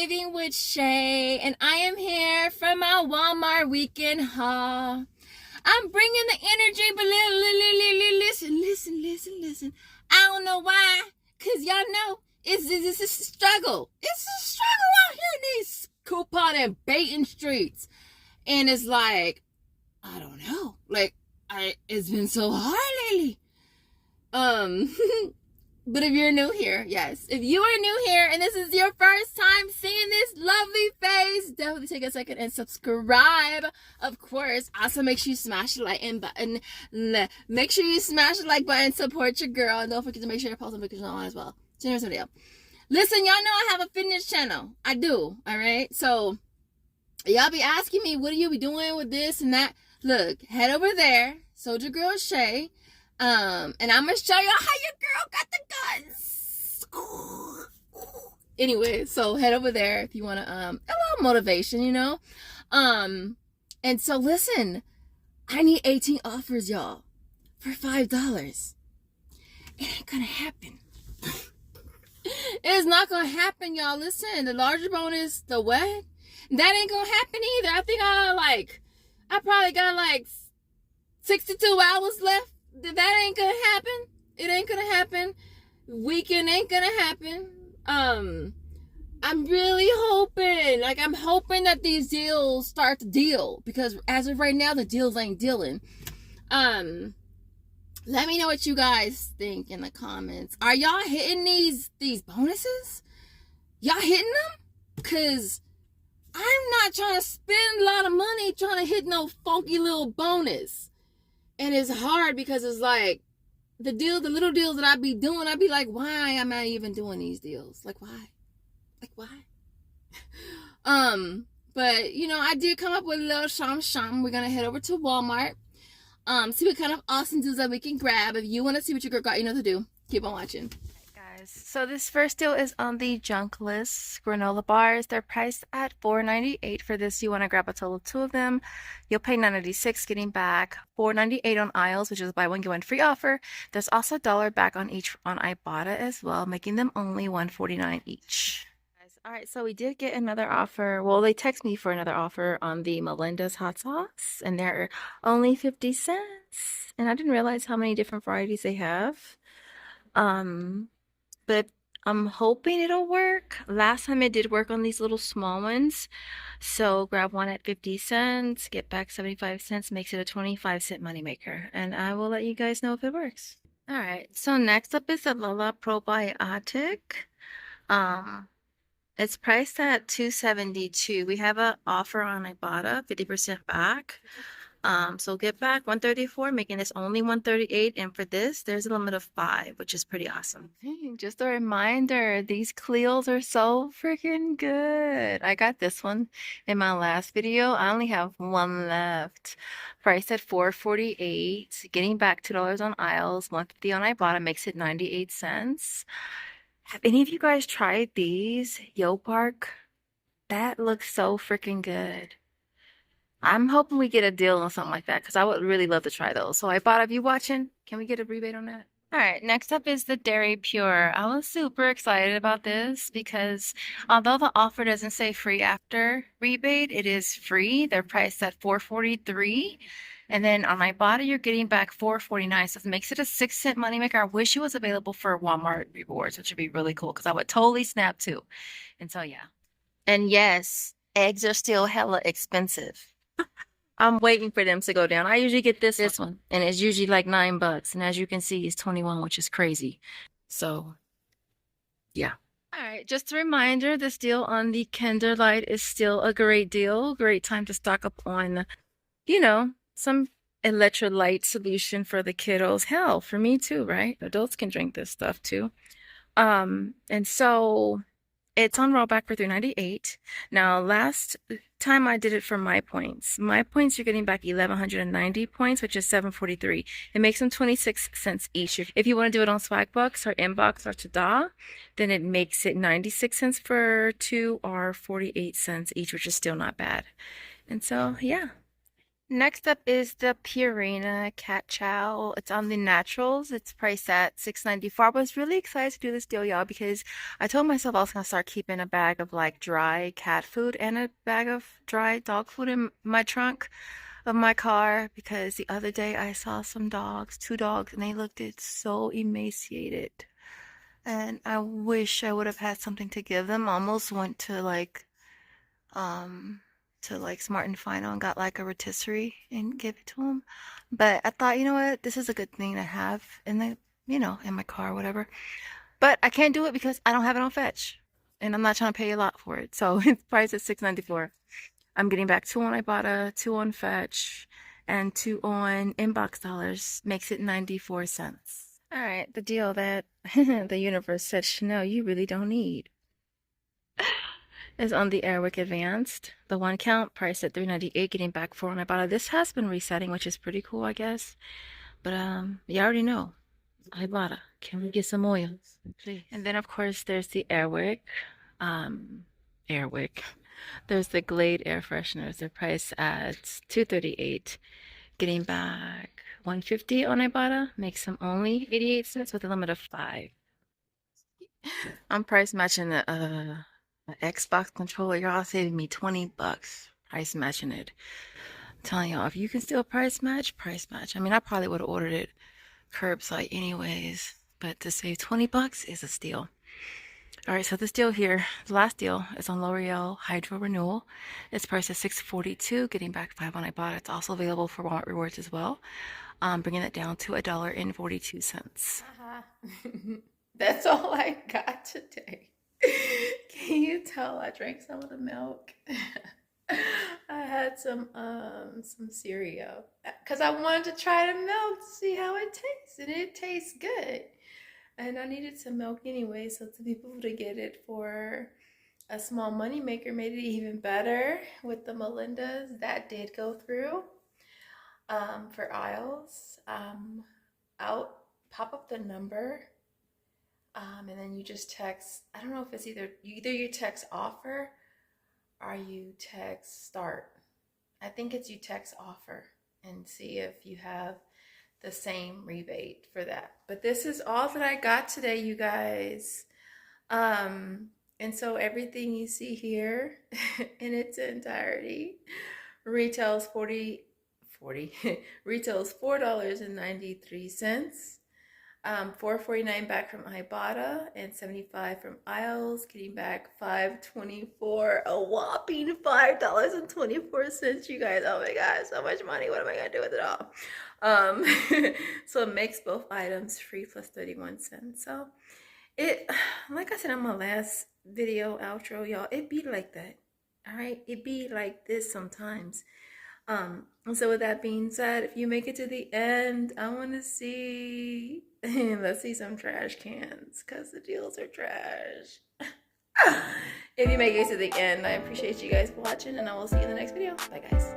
Raving with Shay, and I am here from my Walmart weekend haul. I'm bringing the energy, but listen. I don't know why, because y'all know it's a struggle. It's a struggle out here in these coupon and baiting streets. And it's like, I don't know. Like, it's been so hard lately. But if you're new here, yes. If you are new here and this is your first time seeing this lovely face, definitely take a second and subscribe. Of course, also make sure you smash the like button. Make sure you smash the like button. Support your girl. And don't forget to make sure you post notifications on as well. So here's the video. Listen, y'all know I have a fitness channel. I do. All right. So y'all be asking me, what do you be doing with this and that? Look, head over there. Soldier Girl Shay. And I'm gonna show y'all how your girl got the guns. Anyway, so head over there if you want to a little motivation, you know. And so listen, I need 18 offers, y'all, for $5. It ain't gonna happen. It's not gonna happen, y'all. Listen, the larger bonus, the what? That ain't gonna happen either. I think I probably got like 62 hours left. That ain't gonna happen. It ain't gonna happen. Weekend ain't gonna happen. I'm really hoping, I'm hoping that these deals start to deal, because as of right now, the deals ain't dealing. Let me know what you guys think in the comments. Are y'all hitting these bonuses? Y'all hitting them? Cause I'm not trying to spend a lot of money trying to hit no funky little bonus. And it's hard because it's like the little deals that I be doing, I be like, why am I even doing these deals? Like, why? But you know, I did come up with a little sham. We're gonna head over to Walmart, see what kind of awesome deals that we can grab. If you want to see what your girl got, you know what to do. Keep on watching. Guys, so this first deal is on the junk list. Granola bars, they're priced at $4.98. For this, you want to grab a total of 2 of them. You'll pay $9.96, getting back $4.98 on aisles, which is a buy one get one free offer. There's also $1 back on each on Ibotta as well, making them only $1.49 each. All right, so we did get another offer. Well, they text me for another offer on the Melinda's hot sauce, and they're only 50 cents. And I didn't realize how many different varieties they have. But I'm hoping it'll work. Last time it did work on these little small ones. So grab one at 50 cents, get back 75 cents, makes it a 25-cent moneymaker. And I will let you guys know if it works. All right, so next up is the Lala Probiotic. It's priced at $2.72. We have an offer on Ibotta, 50% back. So get back $134, making this only $138. And for this, there's a limit of 5, which is pretty awesome. Just a reminder, these Cleos are so freaking good. I got this one in my last video. I only have one left. Priced at $4.48. Getting back $2 on aisles, $1.50 on Ibotta, makes it 98 cents. Have any of you guys tried these? Yo Park? That looks so freaking good. I'm hoping we get a deal on something like that, because I would really love to try those. So Ibotta, if you watching, can we get a rebate on that? All right, next up is the Dairy Pure. I was super excited about this because although the offer doesn't say free after rebate, it is free. They're priced at $4.43. And then on Ibotta, you're getting back $4.49. So it makes it a 6-cent moneymaker. I wish it was available for Walmart rewards, which would be really cool, because I would totally snap too. And so, yeah. And yes, eggs are still hella expensive. I'm waiting for them to go down. I usually get this one, and it's usually like $9. And as you can see, it's 21, which is crazy. So, yeah. All right, just a reminder, this deal on the Kinder Light is still a great deal. Great time to stock up on, you know, some electrolyte solution for the kiddos. Hell, for me too, right? Adults can drink this stuff too. And so it's on rollback for $3.98. Now, last time I did it for my points, you're getting back 1,190 points, which is $7.43. It makes them 26 cents each. If you want to do it on Swagbucks or Inbox or Tada, then it makes it 96 cents for 2 or 48 cents each, which is still not bad. And so, yeah. Next up is the Purina Cat Chow. It's on the naturals. It's priced at $6.94. I was really excited to do this deal, y'all, because I told myself I was gonna start keeping a bag of like dry cat food and a bag of dry dog food in my trunk of my car because the other day I saw some dogs, two dogs, and they looked so emaciated. And I wish I would have had something to give them. I almost went um to like Smart and Final and got like a rotisserie and give it to them. But I thought, you know what, this is a good thing to have in the, in my car or whatever. But I can't do it because I don't have it on Fetch. And I'm not trying to pay a lot for it. So it's priced at $6.94. I'm getting back two on Ibotta, two on Fetch, and two on inbox dollars. Makes it 94 cents. All right, the deal that the universe said, Chanel, you really don't need is on the Airwick Advanced. The one count priced at $3.98, getting back four on Ibotta. This has been resetting, which is pretty cool, I guess. But you already know. Ibotta, can we get some oils, please? And then of course there's the Airwick. Airwick. There's the Glade air fresheners. They're priced at $2.38, getting back $1.50 on Ibotta. Makes them only 88 cents with a limit of 5. I'm price matching the Xbox controller. Y'all saving me $20. Price matching it. I'm telling y'all, if you can still price match, price match. I mean, I probably would have ordered it curbside anyways, but to save $20 is a steal. All right, so this deal here, the last deal, is on L'Oreal Hydro Renewal. It's priced at $6.42, getting back 5 on Ibotta. It's also available for Walmart Rewards as well, bringing it down to $1.42. That's all I got today. Can you tell I drank some of the milk? I had some cereal because I wanted to try the milk to see how it tastes, and it tastes good. And I needed some milk anyway, so to be able to get it for a small money maker made it even better with the Melindas that did go through for aisles. I'll pop up the number, and then you just text. I don't know if it's either you text offer or you text start. I think it's you text offer and see if you have the same rebate for that. But this is all that I got today, you guys. And so everything you see here in its entirety retails 40 retails $4.93. $4.49 back from Ibotta and $75 from Isles, getting back $5.24, a whopping $5.24, you guys. Oh my gosh, so much money. What am I gonna do with it all? So it makes both items free plus 31 cents. So it, like I said on my last video outro, y'all, it be like that. All right, it be like this sometimes. And so with that being said, if you make it to the end, I want to see, let's see some trash cans because the deals are trash. If you make it to the end, I appreciate you guys watching, and I will see you in the next video. Bye, guys.